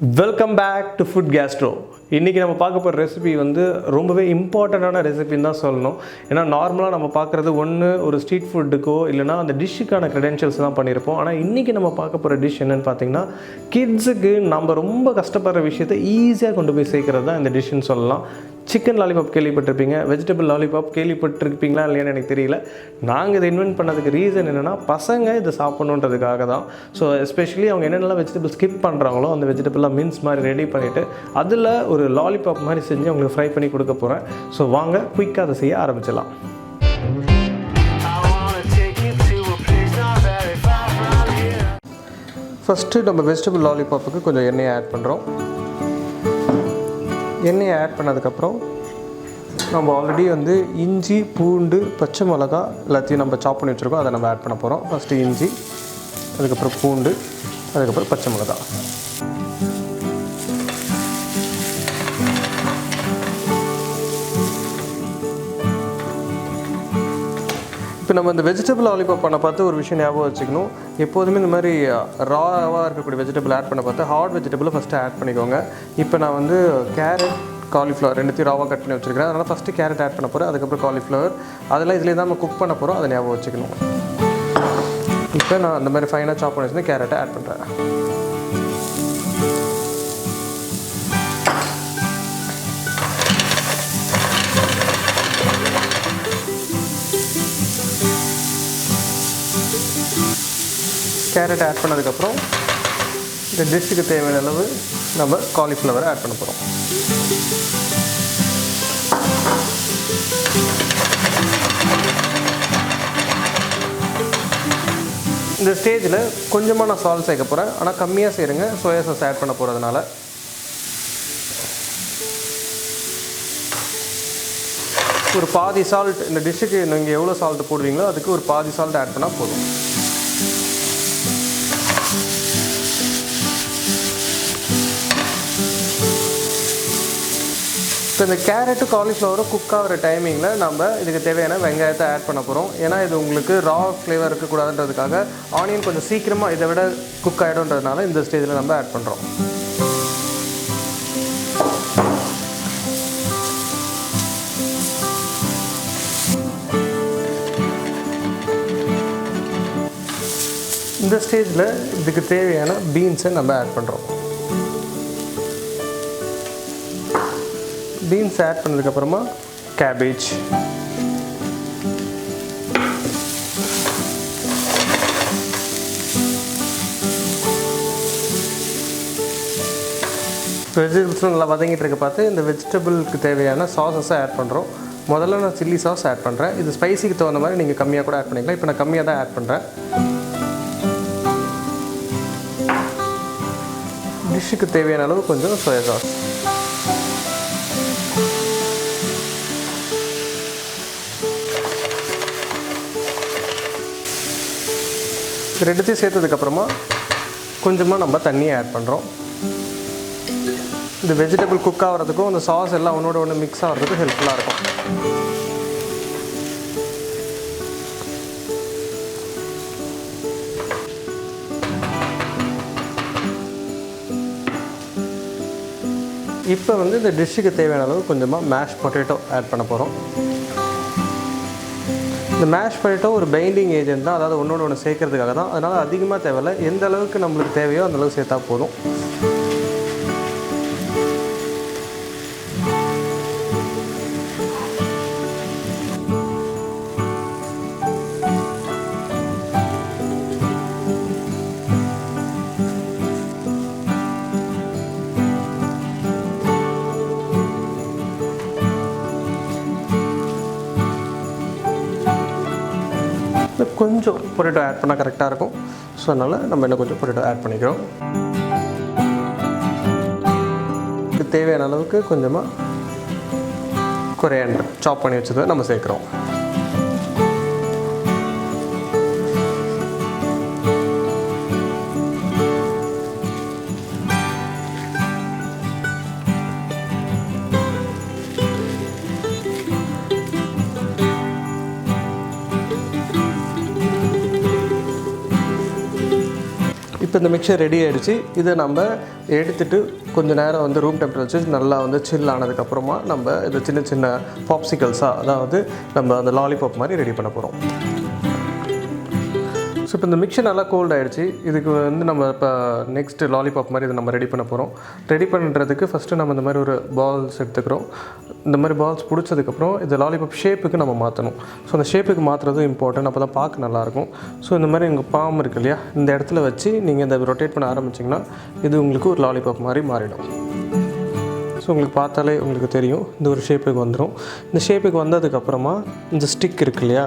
Welcome back to Food Gastro. இன்றைக்கி நம்ம பார்க்க போகிற ரெசிபி வந்து ரொம்பவே இம்பார்ட்டண்ட்டான ரெசிபின்னு தான் சொல்லணும். ஏன்னா நார்மலாக நம்ம பார்க்குறது ஒரு ஸ்ட்ரீட் ஃபுட்டுக்கோ இல்லைனா அந்த டிஷ்ஷுக்கான க்ரெடென்ஷியல்ஸ் தான் பண்ணியிருப்போம். ஆனால் இன்றைக்கி நம்ம பார்க்க போகிற டிஷ் என்னென்னு பார்த்தீங்கன்னா, கிட்ஸுக்கு நம்ம ரொம்ப கஷ்டப்படுற விஷயத்தை ஈஸியாக கொண்டு போய் சேர்க்குறது தான் இந்த டிஷ்ஷுன்னு சொல்லலாம். சிக்கன் லாலிபாப் கேள்விப்பட்டிருப்பீங்க, வெஜிடபிள் லாலிபாப் கேள்விப்பட்டிருப்பீங்களா இல்லையான்னு எனக்கு தெரியல. நாங்கள் இதை இன்வென்ட் பண்ணதுக்கு ரீசன் என்னென்னா, பசங்க இதை சாப்பிட்ணுன்றதுக்காக தான். ஸோ எஸ்பெஷலி அவங்க என்னென்னலாம் வெஜிடபிள் ஸ்கிப் பண்ணுறாங்களோ அந்த வெஜிடபிளாக மின்ஸ் மாதிரி ரெடி பண்ணிவிட்டு அதில் ஒரு லாலிபாப் மாதிரி செஞ்சு அவங்களுக்கு ஃப்ரை பண்ணி கொடுக்க போகிறேன். ஸோ வாங்க குயிக்காக அதை செய்ய ஆரம்பிச்சிடலாம். ஃபஸ்ட்டு நம்ம வெஜிடபிள் லாலிபாப்புக்கு கொஞ்சம் எண்ணெயை ஆட் பண்ணுறோம். எண்ணெயை ஆட் பண்ணதுக்கப்புறம் நம்ம ஆல்ரெடி வந்து இஞ்சி, பூண்டு, பச்சை மிளகா எல்லாத்தையும் நம்ம சாப் பண்ணி வச்சுருக்கோம். அதை நம்ம ஆட் பண்ண போகிறோம். ஃபஸ்ட்டு இஞ்சி, அதுக்கப்புறம் பூண்டு, அதுக்கப்புறம் பச்சை மிளகா. இப்போ நம்ம இந்த வெஜிடபிள் லாலிபாப் பண்ண பார்த்து ஒரு விஷயம் ஞாபகம் வச்சுக்கணும். எப்போதுமே இந்த மாதிரி ராவாக இருக்கக்கூடிய வெஜிடபிள் ஆட் பண்ண பார்த்து ஹார்ட் வெஜிடபிளை ஃபஸ்ட்டு ஆட் பண்ணிக்கோங்க. இப்போ நான் வந்து கேரட், காலிஃப்ளவர் ரெண்டுத்தையும் ராவாக கட் பண்ணி வச்சுருக்கிறேன். அதனால் ஃபஸ்ட்டு கேரட் ஆட் பண்ண போகிறேன், அதுக்கப்புறம் காலிஃப்ளவர். அதெல்லாம் இதிலே தான் நம்ம குக் பண்ண போகிறோம், அதை ஞாபகம் வச்சுக்கணும். இப்போ நான் அந்த மாதிரி ஃபைனாக சாப் பண்ணி வச்சுருந்தேன், கேரட்டை ஆட் பண்ணுறேன். கேரட் ஆட் பண்ணதுக்கப்புறம் இந்த டிஷ்ஷுக்கு தேவையான அளவு நம்ம காலிஃப்ளவரை ஆட் பண்ண போகிறோம். இந்த ஸ்டேஜில் கொஞ்சமாக நான் சால்ட் சேர்க்க போகிறேன், ஆனால் கம்மியாக சேருங்க, சோயா சாஸ் ஆட் பண்ண போகிறதுனால. ஒரு பாதி சால்ட், இந்த டிஷ்ஷுக்கு நீங்கள் எவ்வளோ சால்ட் போடுவீங்களோ அதுக்கு ஒரு பாதி சால்ட் ஆட் பண்ணால் போதும். ஸோ இந்த கேரட்டு காலிஃப்ளவரும் குக் ஆகிற டைமிங்கில் நம்ம இதுக்கு தேவையான வெங்காயத்தை ஆட் பண்ண போகிறோம். ஏன்னா இது உங்களுக்கு ரா ஃப்ளேவர் இருக்கக்கூடாதுன்றதுக்காக ஆனியன் கொஞ்சம் சீக்கிரமாக இதை விட குக் ஆகிடும்ன்றதுனால இந்த ஸ்டேஜில் நம்ம ஆட் பண்ணுறோம். இந்த ஸ்டேஜில் இதுக்கு தேவையான பீன்ஸை நம்ம ஆட் பண்ணுறோம். பீன்ஸ் ஆட் பண்ணதுக்கப்புறமா கேபேஜ், வெஜிடபிள்ஸும் நல்லா வதங்கிட்டு இருக்க பார்த்து இந்த வெஜிடபிளுக்கு தேவையான சாஸஸை ஆட் பண்ணுறோம். முதல்ல நான் சில்லி சாஸ் ஆட் பண்ணுறேன். இது ஸ்பைசிக்கு தகுந்த மாதிரி நீங்கள் கம்மியாக கூட ஆட் பண்ணிக்கலாம். இப்போ நான் கம்மியாக தான் ஆட் பண்ணுறேன். டிஷ்ஷுக்கு தேவையான அளவு கொஞ்சம் சோயா சாஸ். ரெண்டுத்தையும் சேர்த்ததுக்கப்புறமா கொஞ்சமாக நம்ம தண்ணியை ஆட் பண்ணுறோம். இந்த வெஜிடபிள் குக் ஆகிறதுக்கும் அந்த சாஸ் எல்லாம் ஒன்றோட ஒன்று மிக்ஸ் ஆகிறதுக்கும் ஹெல்ப்ஃபுல்லாக இருக்கும். இப்போ வந்து இந்த டிஷ்ஷுக்கு தேவையான அளவு கொஞ்சமாக மேஷ் பொட்டேட்டோ ஆட் பண்ண போகிறோம். இந்த மேஷ் பொட்டேட்டோ ஒரு பைண்டிங் ஏஜென்ட் தான், அதாவது ஒன்றோட ஒன்று சேர்க்கறதுக்காக தான். அதனால் அதிகமாக தேவையில்லை, எந்த அளவுக்கு நம்மளுக்கு தேவையோ அந்தளவுக்கு சேர்த்தா போதும். கொஞ்சம் பொட்டேட்டோ ஆட் பண்ணால் கரெக்டாக இருக்கும். ஸோ அதனால் நம்ம இன்னும் கொஞ்சம் பொட்டேட்டோ ஆட் பண்ணிக்கிறோம். இதுக்கு தேவையான அளவுக்கு கொஞ்சமாக கொரியாண்டர் சாப் பண்ணி வச்சதை நம்ம சேர்க்குறோம். இப்போ இந்த மிக்சர் ரெடி ஆகிடுச்சு. இதை நம்ம எடுத்துகிட்டு கொஞ்சம் நேரம் வந்து ரூம் டெம்பரேச்சர் நல்லா வந்து சில் ஆனதுக்கப்புறமா நம்ம இது சின்ன சின்ன பாப்சிக்கல்ஸாக, அதாவது நம்ம அந்த லாலிபாப் மாதிரி ரெடி பண்ண போகிறோம். ஸோ இப்போ இந்த மிக்சர் நல்லா கோல்ட் ஆகிடுச்சு. இதுக்கு வந்து நம்ம இப்போ நெக்ஸ்ட்டு லாலிபாப் மாதிரி இதை நம்ம ரெடி பண்ண போகிறோம். ரெடி பண்ணுறதுக்கு ஃபஸ்ட்டு நம்ம இந்த மாதிரி ஒரு பால்ஸ் எடுத்துக்கிறோம். இந்த மாதிரி பால்ஸ் பிடிச்சதுக்கப்புறம் இந்த லாலிபாப் ஷேப்புக்கு நம்ம மாற்றணும். ஸோ அந்த ஷேப்புக்கு மாற்றுறதும் இம்பார்ட்டன்ட், அப்போ தான் பார்க்க நல்லாயிருக்கும். ஸோ இந்த மாதிரி உங்கள் பாம் இருக்குது இல்லையா, இந்த இடத்துல வச்சு நீங்கள் இந்த ரொட்டேட் பண்ண ஆரம்பிச்சிங்கன்னா இது உங்களுக்கு ஒரு லாலிபாப் மாதிரி மாறிடும். ஸோ உங்களுக்கு பார்த்தாலே உங்களுக்கு தெரியும் இந்த ஒரு ஷேப்புக்கு வந்துடும். இந்த ஷேப்புக்கு வந்ததுக்கப்புறமா இந்த ஸ்டிக் இருக்கு இல்லையா,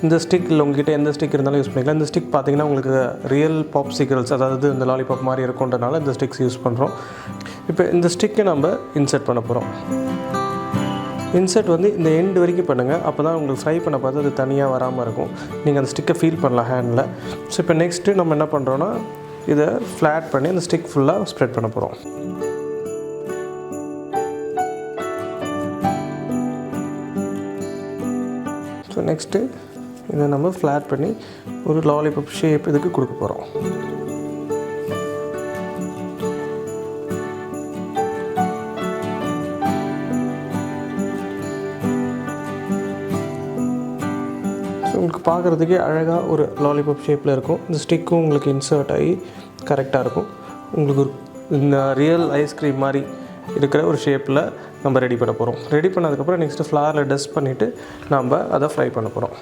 இந்த ஸ்டிக்கில் உங்கள்கிட்ட எந்த ஸ்டிக் இருந்தாலும் யூஸ் பண்ணிக்கலாம். இந்த ஸ்டிக் பார்த்திங்கன்னா உங்களுக்கு ரியல் பாப்சிக்கல்ஸ், அதாவது இந்த லாலிபாப் மாதிரி இருக்குன்றனால இந்த ஸ்டிக்ஸ் யூஸ் பண்ணுறோம். இப்போ இந்த ஸ்டிக்கை நம்ம இன்சர்ட் பண்ண போகிறோம். இன்சர்ட் வந்து இந்த எண்டு வரைக்கும் பண்ணுங்கள், அப்போ தான் உங்களுக்கு ஃப்ரை பண்ண பார்த்து அது தனியாக வராமல் இருக்கும். நீங்கள் அந்த ஸ்டிக்கை ஃபீல் பண்ணலாம் ஹேண்டில். ஸோ இப்போ நெக்ஸ்ட்டு நம்ம என்ன பண்ணுறோன்னா இதை ஃப்ளாட் பண்ணி அந்த ஸ்டிக் ஃபுல்லாக ஸ்ப்ரெட் பண்ண போகிறோம். ஸோ நெக்ஸ்ட்டு இதை நம்ம ஃப்ளாட் பண்ணி ஒரு லாலிபாப் ஷேப் இதுக்கு கொடுக்க போகிறோம். ஸோ உங்களுக்கு பார்க்குறதுக்கே அழகாக ஒரு லாலிபாப் ஷேப்பில் இருக்கும். இந்த ஸ்டிக்கும் உங்களுக்கு இன்சர்ட் ஆகி கரெக்டாக இருக்கும். உங்களுக்கு இந்த ரியல் ஐஸ்கிரீம் மாதிரி இருக்கிற ஒரு ஷேப்பில் நம்ம ரெடி பண்ண போகிறோம். ரெடி பண்ணதுக்கப்புறம் நெக்ஸ்ட்டு ஃப்ளாரில் டஸ்ட் பண்ணிவிட்டு நம்ம அதை ஃப்ரை பண்ண போகிறோம்.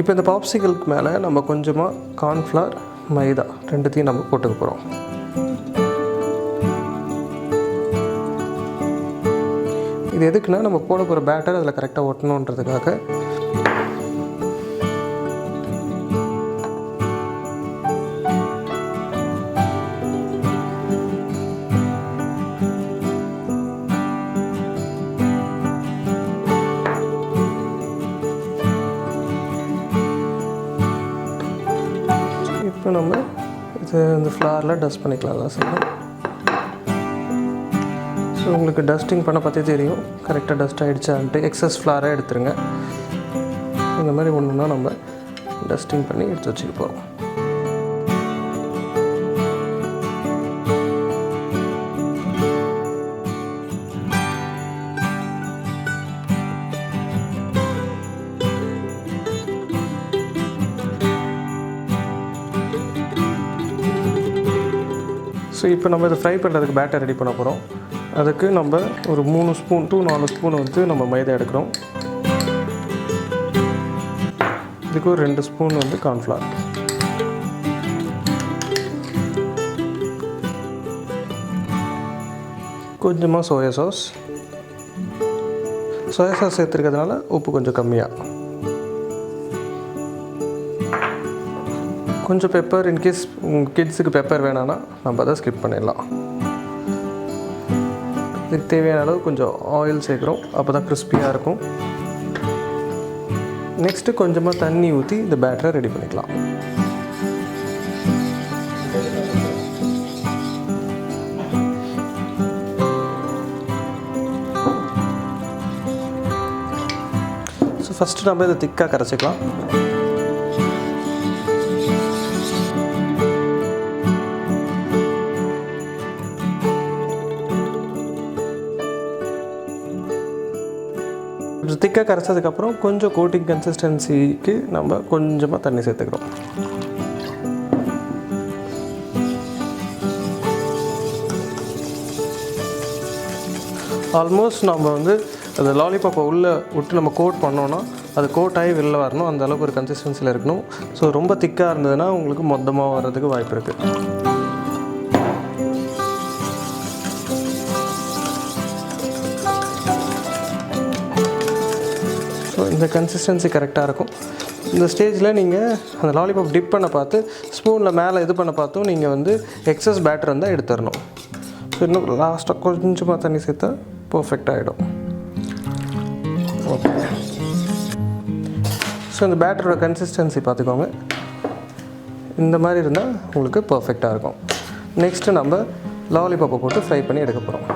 இப்போ இந்த பாப்சிக்கலுக்கு மேலே நம்ம கொஞ்சமாக கார்ன்ஃப்ளவர், மைதா ரெண்டுத்தையும் நம்ம போட்டுக்க போகிறோம். இது எதுக்குன்னா நம்ம போட போகிற பேட்டர் அதில் கரெக்டாக ஒட்டணுன்றதுக்காக. இப்போ நம்ம இது இந்த ஃப்ளாரில் டஸ்ட் பண்ணிக்கலாம் தான் சார். ஸோ உங்களுக்கு டஸ்டிங் பண்ண பார்த்தே தெரியும் கரெக்டாக டஸ்ட் ஆகிடுச்சான்ட்டு. எக்ஸஸ் ஃப்ளாரை எடுத்துருங்க. இந்த மாதிரி ஒன்றுனா நம்ம டஸ்டிங் பண்ணி எடுத்து வச்சுக்க போகிறோம். ஸோ இப்போ நம்ம இதை ஃப்ரை பண்ணுறதுக்கு பேட்டர் ரெடி பண்ண போகிறோம். அதுக்கு நம்ம ஒரு 3 ஸ்பூன் to 4 ஸ்பூன் வந்து நம்ம மைதா எடுக்கிறோம். இதுக்கு ஒரு 2 ஸ்பூன் வந்து கார்ன்ஃப்ளவர், கொஞ்சமாக சோயா சாஸ் சேர்த்துருக்கிறதுனால உப்பு கொஞ்சம் கம்மியாக, கொஞ்சம் பெப்பர். இன்கேஸ் உங்கள் கிட்ஸுக்கு பெப்பர் வேணான்னா நம்ம அதை ஸ்கிப் பண்ணிடலாம். இதுக்கு தேவையான அளவு கொஞ்சம் ஆயில் சேர்க்குறோம், அப்போ தான் கிறிஸ்பியாக இருக்கும். நெக்ஸ்ட்டு கொஞ்சமாக தண்ணி ஊற்றி இந்த பேட்டரை ரெடி பண்ணிக்கலாம். ஸோ ஃபஸ்ட்டு நம்ம இதை திக்காக கரைச்சிக்கலாம். திக்காக கரைச்சதுக்கப்புறம் கொஞ்சம் கோட்டிங் கன்சிஸ்டன்சிக்கு நம்ம கொஞ்சமாக தண்ணி சேர்த்துக்கிறோம். ஆல்மோஸ்ட் நம்ம வந்து அந்த லாலிபாப்பை உள்ளே விட்டு நம்ம கோட் பண்ணோன்னா அது கோட் ஆகி வெளில வரணும், அந்த அளவுக்கு ஒரு கன்சிஸ்டன்சியில் இருக்கணும். ஸோ ரொம்ப திக்காக இருந்ததுன்னா உங்களுக்கு மொத்தமாக வர்றதுக்கு வாய்ப்பு இருக்குது. இந்த கன்சிஸ்டன்சி கரெக்டாக இருக்கும். இந்த ஸ்டேஜில் நீங்கள் அந்த லாலிபாப் டிப் பண்ண பார்த்து ஸ்பூனில் மேலே இது பண்ண பார்த்தும் நீங்கள் வந்து எக்ஸஸ் பேட்டர் இருந்தால் எடுத்துடணும். ஸோ இன்னும் லாஸ்ட்டாக கொஞ்சமாக தண்ணி சேர்த்தா பர்ஃபெக்டாக ஆகிடும். ஓகே, ஸோ இந்த பேட்டரோட கன்சிஸ்டன்சி பார்த்துக்கோங்க. இந்த மாதிரி இருந்தால் உங்களுக்கு பர்ஃபெக்டாக இருக்கும். நெக்ஸ்ட்டு நம்ம லாலிபாப்பை போட்டு ஃப்ரை பண்ணி எடுக்க போகிறோம்.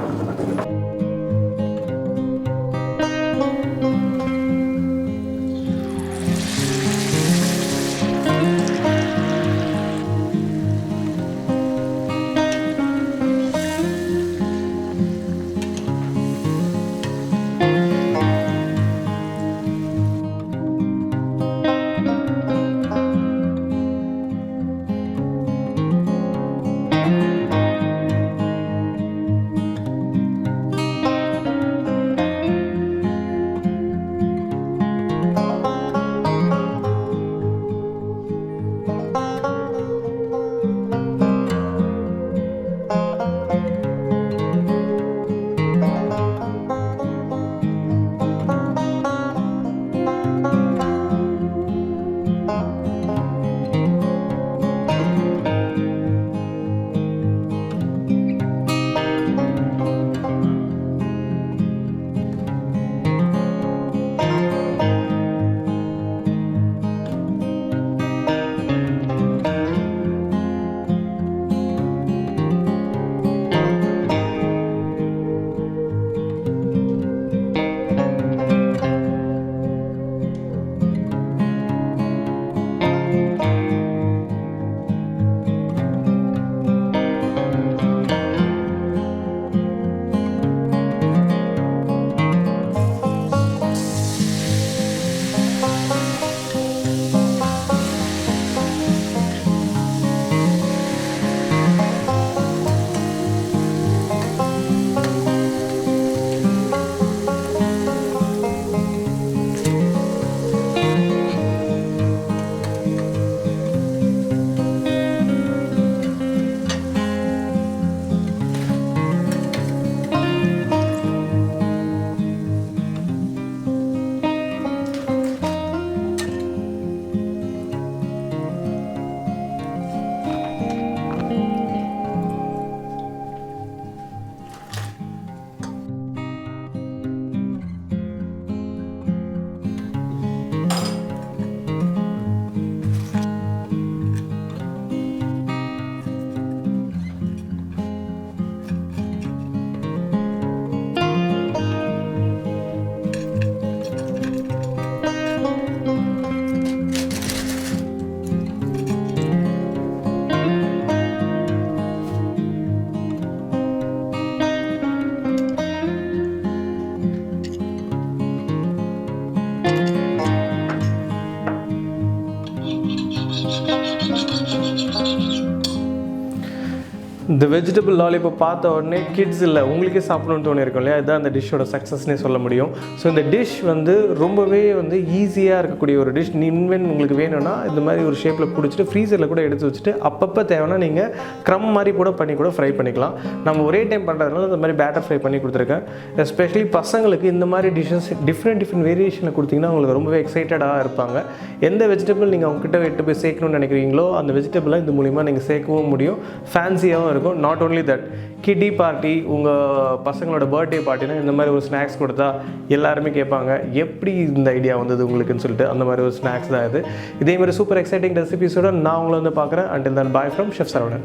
இந்த வெஜிடபிள் லாலிபாப் பார்த்த உடனே கிட்ஸ் இல்லை உங்களுக்கே சாப்பிடணும்னு தோணி இருக்கும் இல்லையா, இதுதான் அந்த டிஷ்ஷோட சக்ஸஸ்னே சொல்ல முடியும். ஸோ இந்த டிஷ் வந்து ரொம்பவே வந்து ஈஸியாக இருக்கக்கூடிய ஒரு டிஷ். இன்வென் உங்களுக்கு வேணும்னா இந்த மாதிரி ஒரு ஷேப்பில் பிடிச்சிட்டு ஃப்ரீசரில் கூட எடுத்து வச்சுட்டு அப்பப்போ தேவைன்னா நீங்கள் க்ரம் மாதிரி கூட ஃப்ரை பண்ணிக்கலாம். நம்ம ஒரே டைம் பண்ணுறதுனால இந்த மாதிரி பேட்டர் ஃப்ரை பண்ணி கொடுத்துருக்கேன். எஸ்பெஷலி பசங்களுக்கு இந்த மாதிரி டிஷ்ஷஸ் டிஃப்ரெண்ட் வேரியேஷனில் கொடுத்தீங்கன்னா அவங்களுக்கு ரொம்பவே எக்ஸைட்டடாக இருப்பாங்க. எந்த வெஜிடபிள் நீங்கள் அவங்ககிட்ட எட்டு போய் சேர்க்கணும்னு நினைக்கிறீங்களோ அந்த வெஜிடபிளாக இந்த மூலிமா நீங்கள் சேர்க்கவும் முடியும், ஃபேன்சியாகவும் இருக்கும். நாட் ஓன்லி தட், கிட்டி பார்ட்டி, உங்கள் பசங்களோட பர்த்டே பார்ட்டினா இந்த மாதிரி ஒரு ஸ்நாக்ஸ் கொடுத்தா எல்லாருமே கேட்பாங்க எப்படி இந்த ஐடியா வந்தது உங்களுக்குன்னு சொல்லிட்டு. அந்த மாதிரி ஒரு ஸ்நாக்ஸ் தான் இது. இதே மாதிரி சூப்பர் எக்ஸைட்டிங் ரெசிபிஸோட நான் உங்களை வந்து பார்க்குறேன். Until then bye from chef Saravanan.